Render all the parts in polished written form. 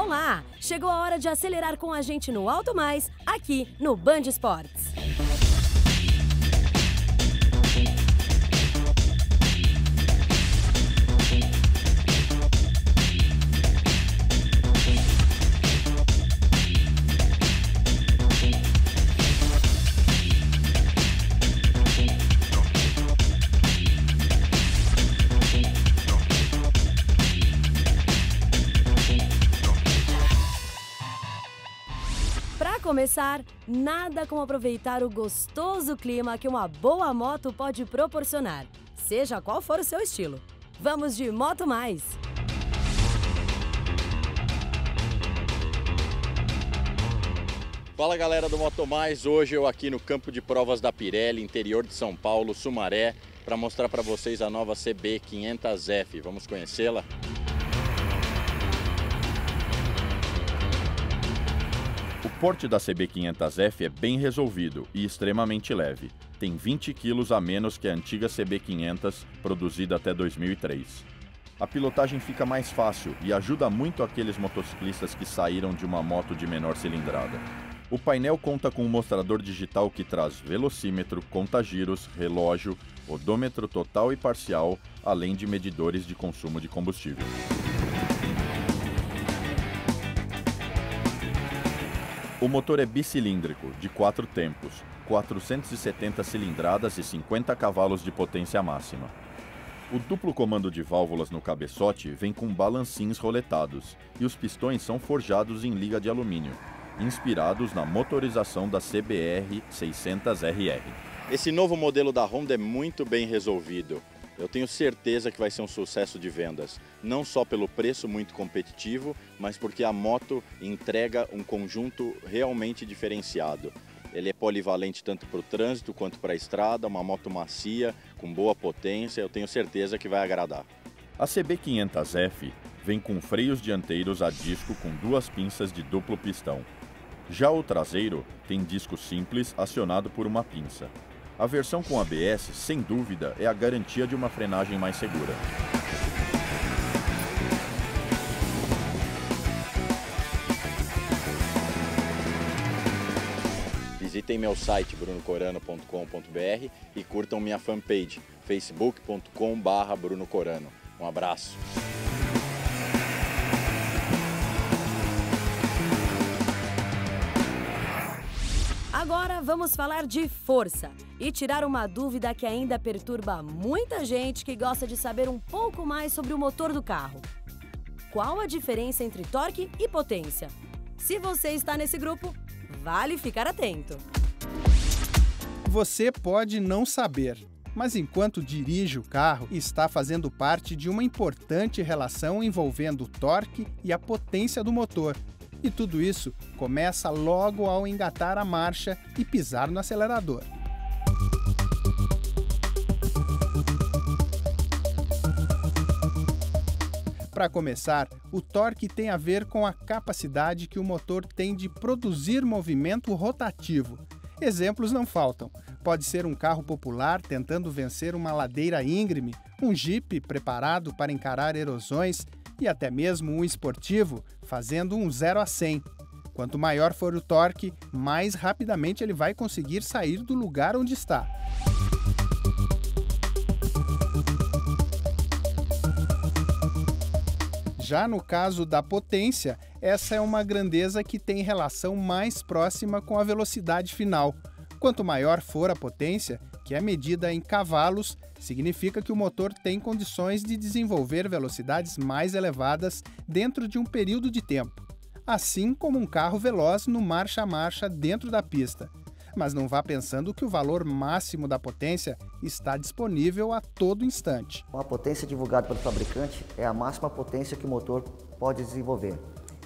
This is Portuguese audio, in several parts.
Olá! Chegou a hora de acelerar com a gente no Auto Mais, aqui no Band Esportes. Para começar, nada como aproveitar o gostoso clima que uma boa moto pode proporcionar, seja qual for o seu estilo. Vamos de Moto Mais! Fala galera do Moto Mais, hoje eu aqui no campo de provas da Pirelli, interior de São Paulo, Sumaré, para mostrar para vocês a nova CB500F. Vamos conhecê-la? O porte da CB500F é bem resolvido e extremamente leve. Tem 20 kg a menos que a antiga CB500, produzida até 2003. A pilotagem fica mais fácil e ajuda muito aqueles motociclistas que saíram de uma moto de menor cilindrada. O painel conta com um mostrador digital que traz velocímetro, conta-giros, relógio, odômetro total e parcial, além de medidores de consumo de combustível. O motor é bicilíndrico, de 4 tempos, 470 cilindradas e 50 cavalos de potência máxima. O duplo comando de válvulas no cabeçote vem com balancins roletados e os pistões são forjados em liga de alumínio, inspirados na motorização da CBR 600RR. Esse novo modelo da Honda é muito bem resolvido. Eu tenho certeza que vai ser um sucesso de vendas, não só pelo preço muito competitivo, mas porque a moto entrega um conjunto realmente diferenciado. Ele é polivalente tanto para o trânsito quanto para a estrada, uma moto macia, com boa potência, eu tenho certeza que vai agradar. A CB500F vem com freios dianteiros a disco com 2 pinças de duplo pistão. Já o traseiro tem disco simples acionado por uma pinça. A versão com ABS, sem dúvida, é a garantia de uma frenagem mais segura. Visitem meu site brunocorano.com.br e curtam minha fanpage facebook.com/brunocorano. Um abraço! Agora vamos falar de força e tirar uma dúvida que ainda perturba muita gente que gosta de saber um pouco mais sobre o motor do carro. Qual a diferença entre torque e potência? Se você está nesse grupo, vale ficar atento. Você pode não saber, mas enquanto dirige o carro, está fazendo parte de uma importante relação envolvendo o torque e a potência do motor. E tudo isso começa logo ao engatar a marcha e pisar no acelerador. Para começar, o torque tem a ver com a capacidade que o motor tem de produzir movimento rotativo. Exemplos não faltam. Pode ser um carro popular tentando vencer uma ladeira íngreme, um Jeep preparado para encarar erosões e até mesmo um esportivo fazendo um 0 a 100. Quanto maior for o torque, mais rapidamente ele vai conseguir sair do lugar onde está. Já no caso da potência, essa é uma grandeza que tem relação mais próxima com a velocidade final. Quanto maior for a potência, que é medida em cavalos, significa que o motor tem condições de desenvolver velocidades mais elevadas dentro de um período de tempo, assim como um carro veloz no marcha a marcha dentro da pista. Mas não vá pensando que o valor máximo da potência está disponível a todo instante. A potência divulgada pelo fabricante é a máxima potência que o motor pode desenvolver.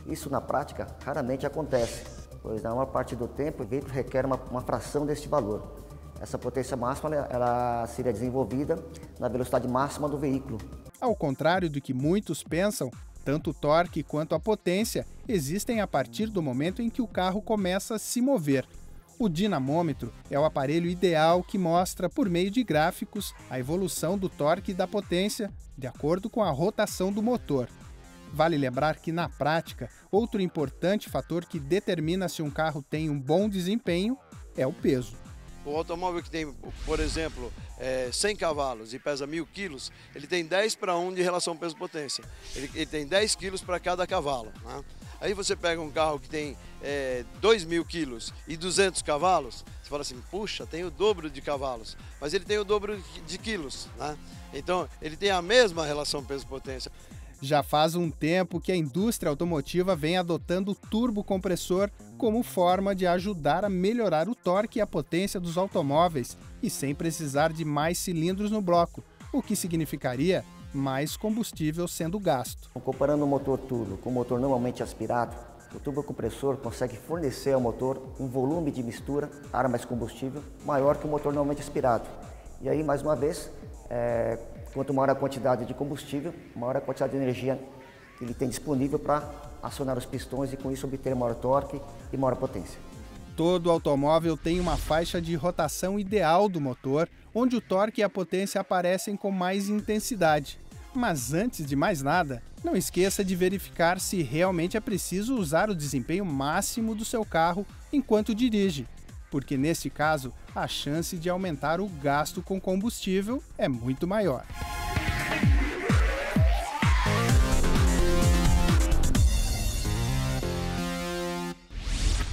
Isso na prática raramente acontece, pois na maior parte do tempo o veículo requer uma fração deste valor. Essa potência máxima ela seria desenvolvida na velocidade máxima do veículo. Ao contrário do que muitos pensam, tanto o torque quanto a potência existem a partir do momento em que o carro começa a se mover. O dinamômetro é o aparelho ideal que mostra, por meio de gráficos, a evolução do torque e da potência de acordo com a rotação do motor. Vale lembrar que, na prática, outro importante fator que determina se um carro tem um bom desempenho é o peso. O automóvel que tem, por exemplo, 100 cavalos e pesa 1.000 quilos, ele tem 10:1 de relação peso-potência. Ele tem 10 quilos para cada cavalo, né? Aí você pega um carro que tem 2.000 quilos e 200 cavalos, você fala assim, puxa, tem o dobro de cavalos, mas ele tem o dobro de quilos, né? Então, ele tem a mesma relação peso-potência. Já faz um tempo que a indústria automotiva vem adotando o turbocompressor como forma de ajudar a melhorar o torque e a potência dos automóveis e sem precisar de mais cilindros no bloco, o que significaria mais combustível sendo gasto. Comparando o motor turbo com o motor normalmente aspirado, o turbocompressor consegue fornecer ao motor um volume de mistura, ar mais combustível, maior que o motor normalmente aspirado. E aí, mais uma vez, quanto maior a quantidade de combustível, maior a quantidade de energia que ele tem disponível para acionar os pistões e com isso obter maior torque e maior potência. Todo automóvel tem uma faixa de rotação ideal do motor, onde o torque e a potência aparecem com mais intensidade. Mas antes de mais nada, não esqueça de verificar se realmente é preciso usar o desempenho máximo do seu carro enquanto dirige, porque neste caso, a chance de aumentar o gasto com combustível é muito maior.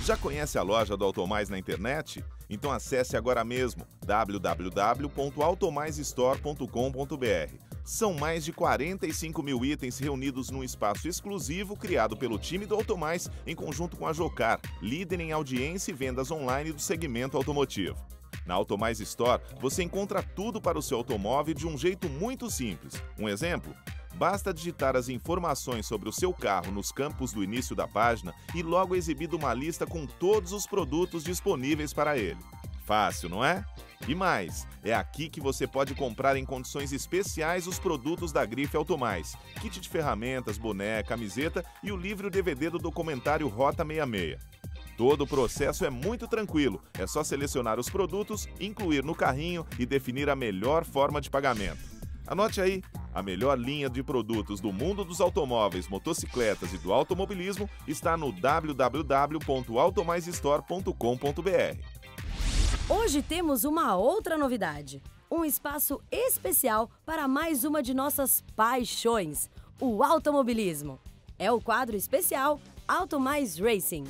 Já conhece a loja do Automais na internet? Então acesse agora mesmo www.automaisstore.com.br. São mais de 45 mil itens reunidos num espaço exclusivo criado pelo time do Automais em conjunto com a Jocar, líder em audiência e vendas online do segmento automotivo. Na Automais Store, você encontra tudo para o seu automóvel de um jeito muito simples. Um exemplo? Basta digitar as informações sobre o seu carro nos campos do início da página e logo é exibida uma lista com todos os produtos disponíveis para ele. Fácil, não é? E mais, é aqui que você pode comprar em condições especiais os produtos da grife Automais, kit de ferramentas, boné, camiseta e o livro DVD do documentário Rota 66. Todo o processo é muito tranquilo, é só selecionar os produtos, incluir no carrinho e definir a melhor forma de pagamento. Anote aí, a melhor linha de produtos do mundo dos automóveis, motocicletas e do automobilismo está no www.automaisstore.com.br. Hoje temos uma outra novidade, um espaço especial para mais uma de nossas paixões, o automobilismo. É o quadro especial Automais Racing.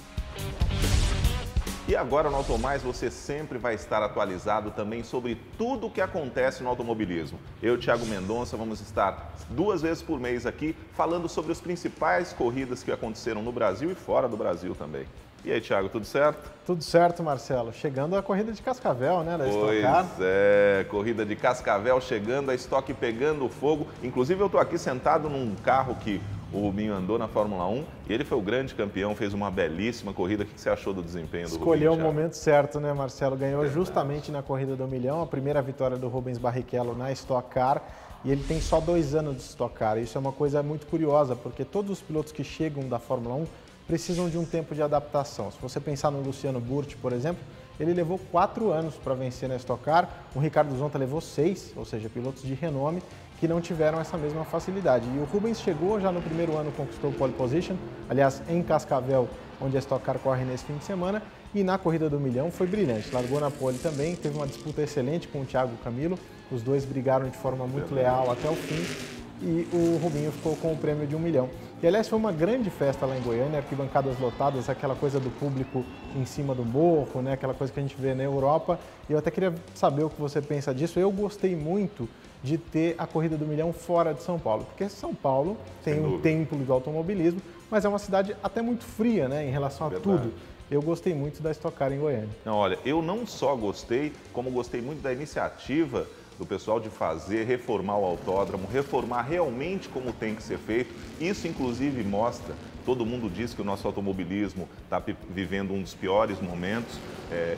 E agora no Automais você sempre vai estar atualizado também sobre tudo o que acontece no automobilismo. Eu, Thiago Mendonça, vamos estar 2 vezes por mês aqui falando sobre as principais corridas que aconteceram no Brasil e fora do Brasil também. E aí, Thiago, tudo certo? Tudo certo, Marcelo. Chegando a corrida de Cascavel, né, da Stock Car. Pois é, corrida de Cascavel chegando, a Stock pegando fogo. Inclusive eu estou aqui sentado num carro que o Rubinho andou na Fórmula 1 e ele foi o grande campeão, fez uma belíssima corrida. O que você achou do desempenho do Rubinho? Escolheu o momento certo, né, Marcelo? Ganhou justamente na corrida do milhão, a primeira vitória do Rubens Barrichello na Stock Car. E ele tem só 2 anos de Stock Car. Isso é uma coisa muito curiosa, porque todos os pilotos que chegam da Fórmula 1 precisam de um tempo de adaptação. Se você pensar no Luciano Burti, por exemplo, ele levou 4 anos para vencer na Stock Car. O Ricardo Zonta levou 6, ou seja, pilotos de renome que não tiveram essa mesma facilidade. E o Rubens chegou já no primeiro ano, conquistou pole position, aliás, em Cascavel, onde a Stock Car corre nesse fim de semana, e na corrida do milhão foi brilhante. Largou na pole também, teve uma disputa excelente com o Thiago Camilo, os dois brigaram de forma muito leal até o fim, e o Rubinho ficou com o prêmio de 1 milhão. E aliás, foi uma grande festa lá em Goiânia, arquibancadas lotadas, aquela coisa do público em cima do morro, né? Aquela coisa que a gente vê na Europa. E eu até queria saber o que você pensa disso. Eu gostei muito de ter a corrida do milhão fora de São Paulo, porque São Paulo tem um templo do automobilismo, mas é uma cidade até muito fria, né, em relação a tudo. Eu gostei muito da Stock Car em Goiânia. Não, olha, eu não só gostei, como gostei muito da iniciativa do pessoal de fazer, reformar o autódromo, reformar realmente como tem que ser feito. Isso, inclusive, mostra, todo mundo diz que o nosso automobilismo está vivendo um dos piores momentos.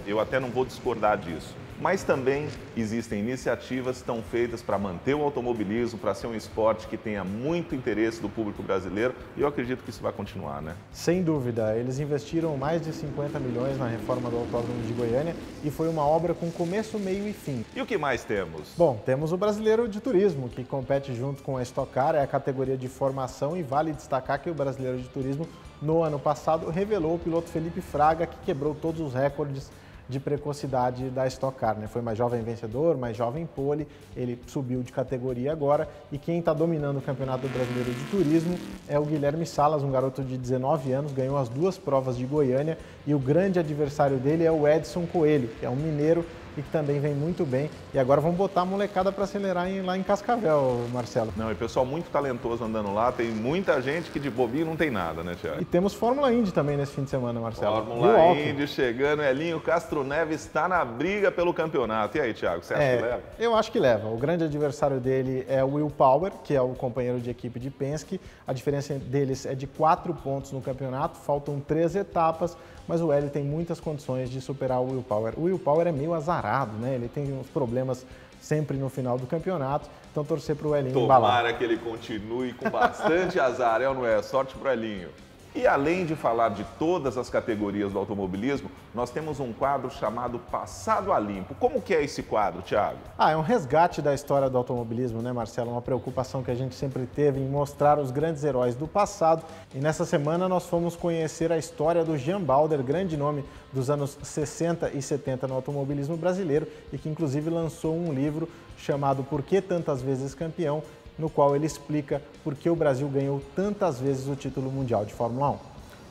Eu até não vou discordar disso. Mas também existem iniciativas que estão feitas para manter o automobilismo, para ser um esporte que tenha muito interesse do público brasileiro, e eu acredito que isso vai continuar, né? Sem dúvida, eles investiram mais de 50 milhões na reforma do Autódromo de Goiânia e foi uma obra com começo, meio e fim. E o que mais temos? Bom, temos o Brasileiro de Turismo, que compete junto com a Stock Car, é a categoria de formação, e vale destacar que o Brasileiro de Turismo, no ano passado, revelou o piloto Felipe Fraga, que quebrou todos os recordes de precocidade da Stock Car, né? Foi mais jovem vencedor, mais jovem pole, ele subiu de categoria agora, e quem está dominando o Campeonato Brasileiro de Turismo é o Guilherme Salas, um garoto de 19 anos, ganhou as 2 provas de Goiânia, e o grande adversário dele é o Edson Coelho, que é um mineiro e que também vem muito bem. E agora vamos botar a molecada para acelerar lá em Cascavel, Marcelo. Não, e pessoal muito talentoso andando lá, tem muita gente que de bobinho não tem nada, né, Thiago? E temos Fórmula Indy também nesse fim de semana, Marcelo. Fórmula Indy chegando, Elinho Castro Neves está na briga pelo campeonato. E aí, Thiago, você acha que leva? Eu acho que leva. O grande adversário dele é o Will Power, que é o companheiro de equipe de Penske. A diferença deles é de 4 pontos no campeonato, faltam 3 etapas, mas o Hélio tem muitas condições de superar o Will Power. O Will Power é meio azarado, né? Ele tem uns problemas sempre no final do campeonato, então torcer para o Elinho embalar. Tomara que ele continue com bastante azar, é ou não é? Sorte para o Elinho. E além de falar de todas as categorias do automobilismo, nós temos um quadro chamado Passado a Limpo. Como que é esse quadro, Thiago? É um resgate da história do automobilismo, né, Marcelo? Uma preocupação que a gente sempre teve em mostrar os grandes heróis do passado. E nessa semana nós fomos conhecer a história do Jean Balder, grande nome dos anos 60 e 70 no automobilismo brasileiro e que inclusive lançou um livro chamado Por que Tantas Vezes Campeão, no qual ele explica por que o Brasil ganhou tantas vezes o título mundial de Fórmula 1.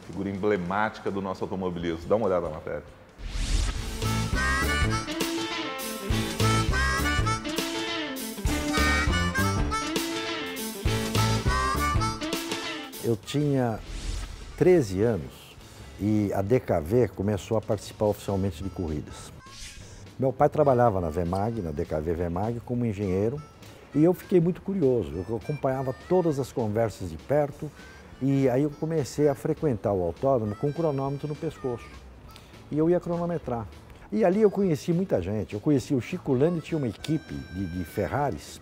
Figura emblemática do nosso automobilismo. Dá uma olhada na matéria. Eu tinha 13 anos e a DKV começou a participar oficialmente de corridas. Meu pai trabalhava na VEMAG, na DKV VEMAG, como engenheiro, e eu fiquei muito curioso. Eu acompanhava todas as conversas de perto e aí eu comecei a frequentar o autódromo com um cronômetro no pescoço. E eu ia cronometrar. E ali eu conheci muita gente. Eu conheci o Chico Landi, tinha uma equipe de Ferraris,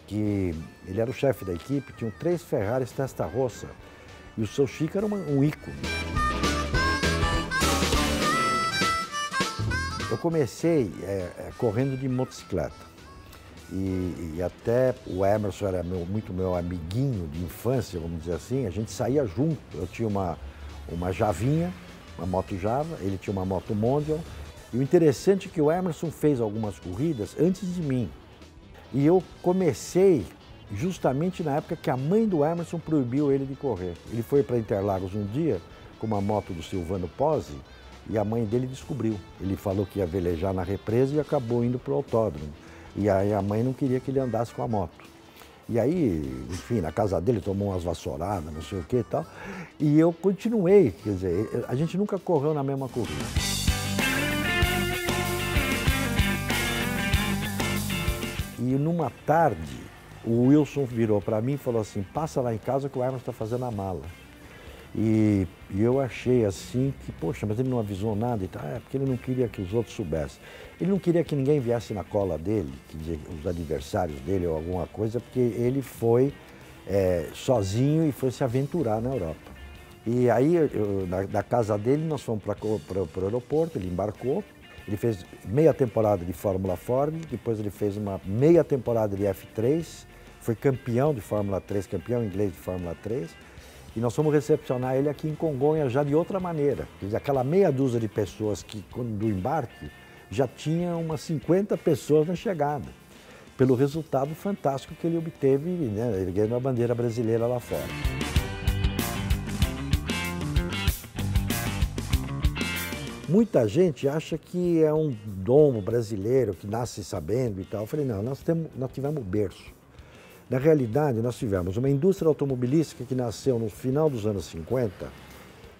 que ele era o chefe da equipe, tinham 3 Ferraris Testarossa. E o seu Chico era um ícone. Eu comecei correndo de motocicleta. E até o Emerson era muito meu amiguinho de infância, vamos dizer assim, a gente saía junto. Eu tinha uma Javinha, uma moto Java, ele tinha uma moto Mondial. E o interessante é que o Emerson fez algumas corridas antes de mim. E eu comecei justamente na época que a mãe do Emerson proibiu ele de correr. Ele foi para Interlagos um dia com uma moto do Silvano Pozzi e a mãe dele descobriu. Ele falou que ia velejar na represa e acabou indo para o autódromo. E aí a mãe não queria que ele andasse com a moto. E aí, enfim, na casa dele tomou umas vassouradas, não sei o que e tal. E eu continuei, quer dizer, a gente nunca correu na mesma corrida. E numa tarde, o Wilson virou para mim e falou assim, passa lá em casa que o Emerson está fazendo a mala. E eu achei assim que, poxa, mas ele não avisou nada e tal, porque ele não queria que os outros soubessem. Ele não queria que ninguém viesse na cola dele, quer dizer, os adversários dele ou alguma coisa, porque ele foi sozinho e foi se aventurar na Europa. E aí, da casa dele, nós fomos para o aeroporto, ele embarcou, ele fez meia temporada de Fórmula Ford, depois ele fez uma meia temporada de F3, foi campeão de Fórmula 3, campeão inglês de Fórmula 3, e nós fomos recepcionar ele aqui em Congonha já de outra maneira. Quer dizer, aquela meia dúzia de pessoas que, do embarque, já tinha umas 50 pessoas na chegada, pelo resultado fantástico que ele obteve, né, erguendo a bandeira brasileira lá fora. Muita gente acha que é um dom brasileiro, que nasce sabendo e tal. Eu falei, não, nós tivemos berço. Na realidade, nós tivemos uma indústria automobilística que nasceu no final dos anos 50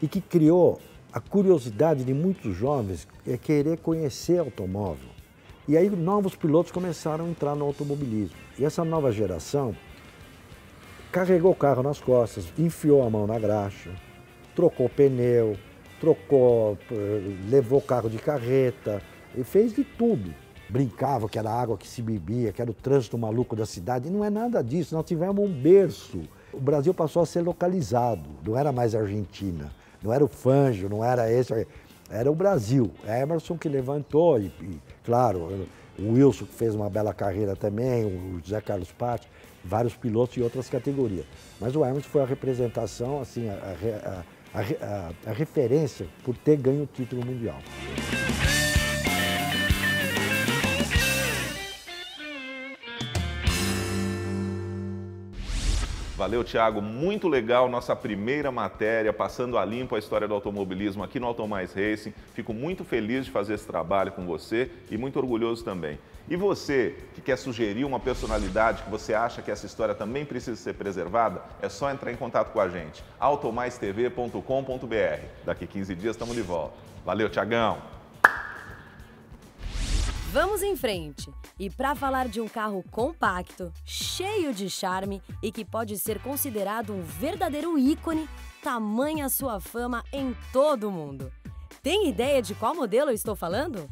e que criou a curiosidade de muitos jovens querer conhecer automóvel. E aí novos pilotos começaram a entrar no automobilismo. E essa nova geração carregou o carro nas costas, enfiou a mão na graxa, trocou pneu, levou carro de carreta e fez de tudo. brincavam que era a água que se bebia, que era o trânsito maluco da cidade. E não é nada disso, nós tivemos um berço. O Brasil passou a ser localizado, não era mais a Argentina, não era o Fangio, não era esse, era o Brasil. É Emerson que levantou e claro, o Wilson que fez uma bela carreira também, o José Carlos Patti, vários pilotos de outras categorias. Mas o Emerson foi a representação, assim, a referência por ter ganho o título mundial. Valeu, Thiago. Muito legal nossa primeira matéria, passando a limpo a história do automobilismo aqui no Automais Racing. Fico muito feliz de fazer esse trabalho com você e muito orgulhoso também. E você que quer sugerir uma personalidade que você acha que essa história também precisa ser preservada, é só entrar em contato com a gente, automaistv.com.br. Daqui 15 dias estamos de volta. Valeu, Thiagão! Vamos em frente! E para falar de um carro compacto, cheio de charme e que pode ser considerado um verdadeiro ícone, tamanha sua fama em todo o mundo. Tem ideia de qual modelo eu estou falando?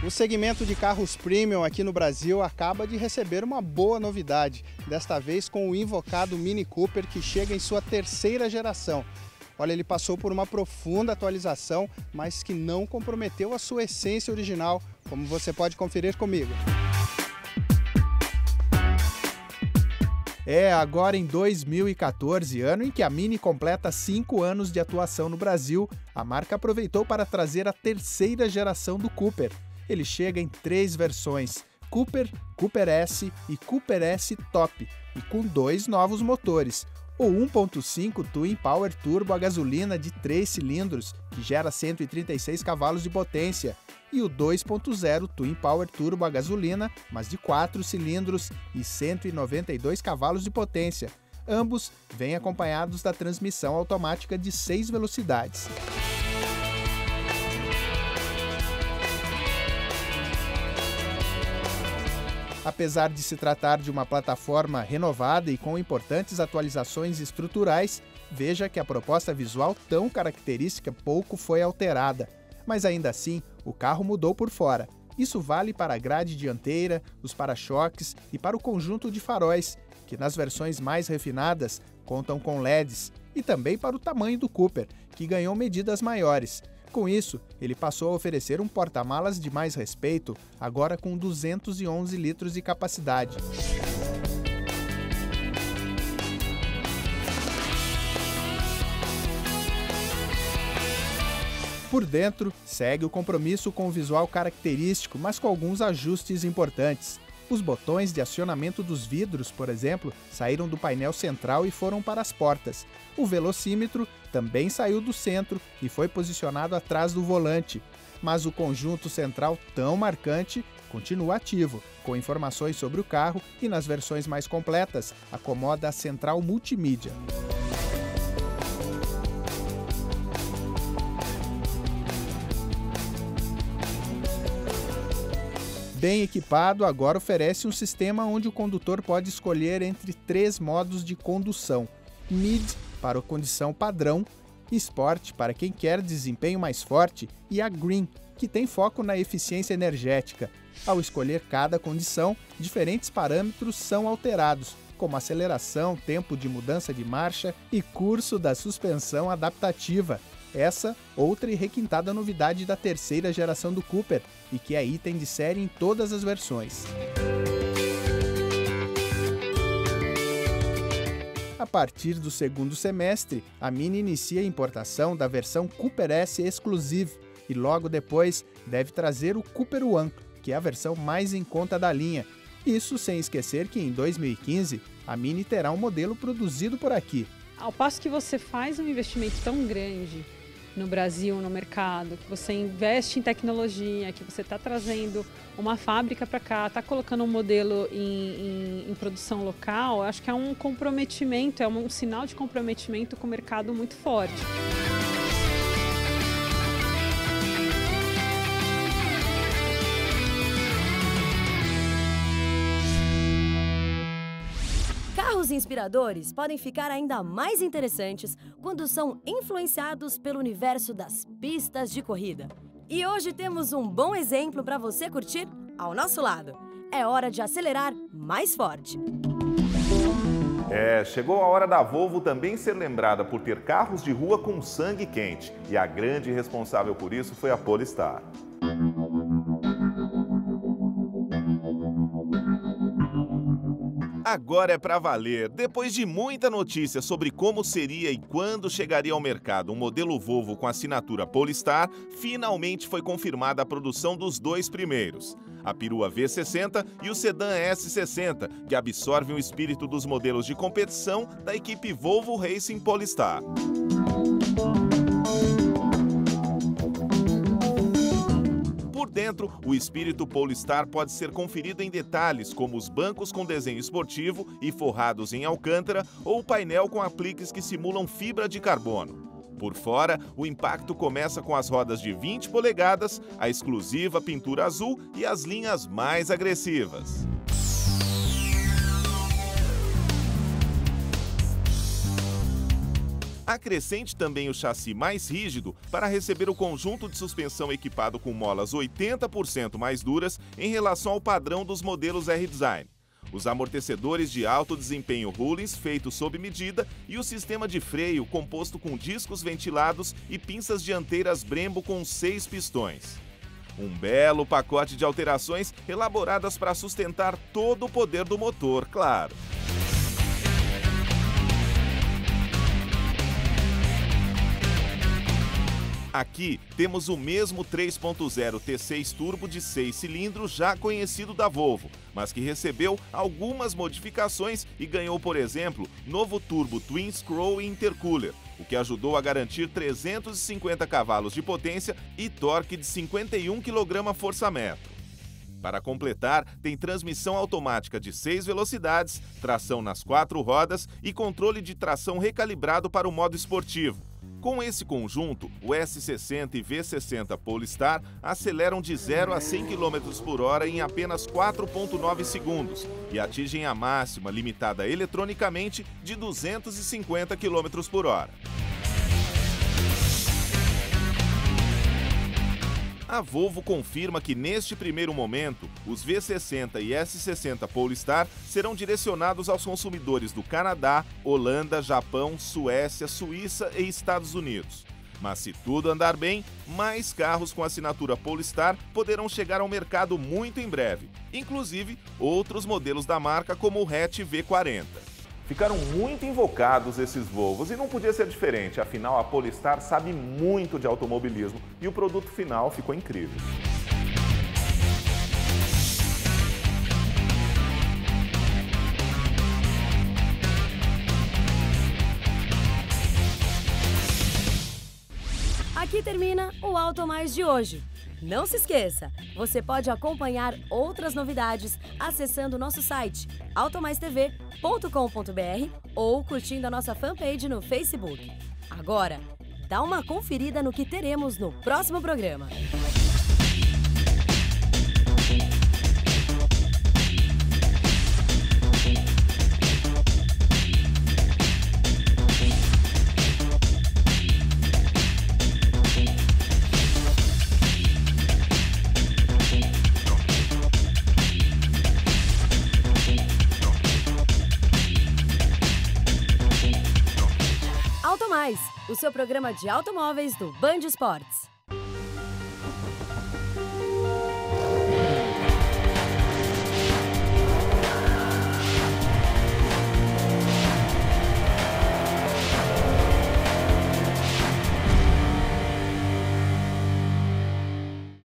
O segmento de carros premium aqui no Brasil acaba de receber uma boa novidade, desta vez com o invocado Mini Cooper, que chega em sua terceira geração. Olha, ele passou por uma profunda atualização, mas que não comprometeu a sua essência original, como você pode conferir comigo. Agora em 2014, ano em que a Mini completa 5 anos de atuação no Brasil, a marca aproveitou para trazer a terceira geração do Cooper. Ele chega em 3 versões, Cooper, Cooper S e Cooper S Top, e com 2 novos motores. O 1.5 Twin Power Turbo a gasolina de 3 cilindros, que gera 136 cavalos de potência, e o 2.0 Twin Power Turbo a gasolina, mas de 4 cilindros e 192 cavalos de potência. Ambos vêm acompanhados da transmissão automática de 6 velocidades. Apesar de se tratar de uma plataforma renovada e com importantes atualizações estruturais, veja que a proposta visual tão característica pouco foi alterada. Mas ainda assim, o carro mudou por fora. Isso vale para a grade dianteira, os para-choques e para o conjunto de faróis, que nas versões mais refinadas contam com LEDs, e também para o tamanho do Cooper, que ganhou medidas maiores. Com isso, ele passou a oferecer um porta-malas de mais respeito, agora com 211 litros de capacidade. Por dentro, segue o compromisso com o visual característico, mas com alguns ajustes importantes. Os botões de acionamento dos vidros, por exemplo, saíram do painel central e foram para as portas. O velocímetro também saiu do centro e foi posicionado atrás do volante. Mas o conjunto central tão marcante continua ativo, com informações sobre o carro e, nas versões mais completas, acomoda a central multimídia. Bem equipado, agora oferece um sistema onde o condutor pode escolher entre 3 modos de condução: Mid para a condição padrão, Sport para quem quer desempenho mais forte e a Green, que tem foco na eficiência energética. Ao escolher cada condição, diferentes parâmetros são alterados, como aceleração, tempo de mudança de marcha e curso da suspensão adaptativa. Essa, outra e requintada novidade da terceira geração do Cooper, e que é item de série em todas as versões. A partir do segundo semestre, a Mini inicia a importação da versão Cooper S Exclusive e logo depois deve trazer o Cooper One, que é a versão mais em conta da linha. Isso sem esquecer que em 2015 a Mini terá um modelo produzido por aqui. Ao passo que você faz um investimento tão grande no Brasil, no mercado, que você investe em tecnologia, que você está trazendo uma fábrica para cá, está colocando um modelo em produção local, acho que é um comprometimento, é um sinal de comprometimento com o mercado muito forte. Carros inspiradores podem ficar ainda mais interessantes quando são influenciados pelo universo das pistas de corrida. E hoje temos um bom exemplo para você curtir ao nosso lado. É hora de acelerar mais forte. Chegou a hora da Volvo também ser lembrada por ter carros de rua com sangue quente. E a grande responsável por isso foi a Polestar. Agora é pra valer. Depois de muita notícia sobre como seria e quando chegaria ao mercado um modelo Volvo com assinatura Polestar, finalmente foi confirmada a produção dos dois primeiros. A perua V60 e o sedã S60, que absorvem o espírito dos modelos de competição da equipe Volvo Racing Polestar. Por dentro, o espírito Polestar pode ser conferido em detalhes como os bancos com desenho esportivo e forrados em alcântara ou o painel com apliques que simulam fibra de carbono. Por fora, o impacto começa com as rodas de 20 polegadas, a exclusiva pintura azul e as linhas mais agressivas. Acrescente também o chassi mais rígido para receber o conjunto de suspensão equipado com molas 80% mais duras em relação ao padrão dos modelos R-Design. Os amortecedores de alto desempenho Rollins feitos sob medida e o sistema de freio composto com discos ventilados e pinças dianteiras Brembo com 6 pistões. Um belo pacote de alterações elaboradas para sustentar todo o poder do motor, claro. Aqui temos o mesmo 3.0 T6 Turbo de 6 cilindros já conhecido da Volvo, mas que recebeu algumas modificações e ganhou, por exemplo, novo turbo Twin Scroll Intercooler, o que ajudou a garantir 350 cavalos de potência e torque de 51 kgfm. Para completar, tem transmissão automática de 6 velocidades, tração nas 4 rodas e controle de tração recalibrado para o modo esportivo. Com esse conjunto, o S60 e V60 Polestar aceleram de 0 a 100 km por hora em apenas 4,9 segundos e atingem a máxima, limitada eletronicamente, de 250 km por hora. A Volvo confirma que, neste primeiro momento, os V60 e S60 Polestar serão direcionados aos consumidores do Canadá, Holanda, Japão, Suécia, Suíça e Estados Unidos. Mas se tudo andar bem, mais carros com assinatura Polestar poderão chegar ao mercado muito em breve, inclusive outros modelos da marca como o hatch V40. Ficaram muito invocados esses Volvos e não podia ser diferente, afinal a Polestar sabe muito de automobilismo e o produto final ficou incrível. Aqui termina o Auto Mais de hoje. Não se esqueça, você pode acompanhar outras novidades acessando nosso site automaistv.com.br ou curtindo a nossa fanpage no Facebook. Agora, dá uma conferida no que teremos no próximo programa. O seu programa de automóveis do Band Esportes.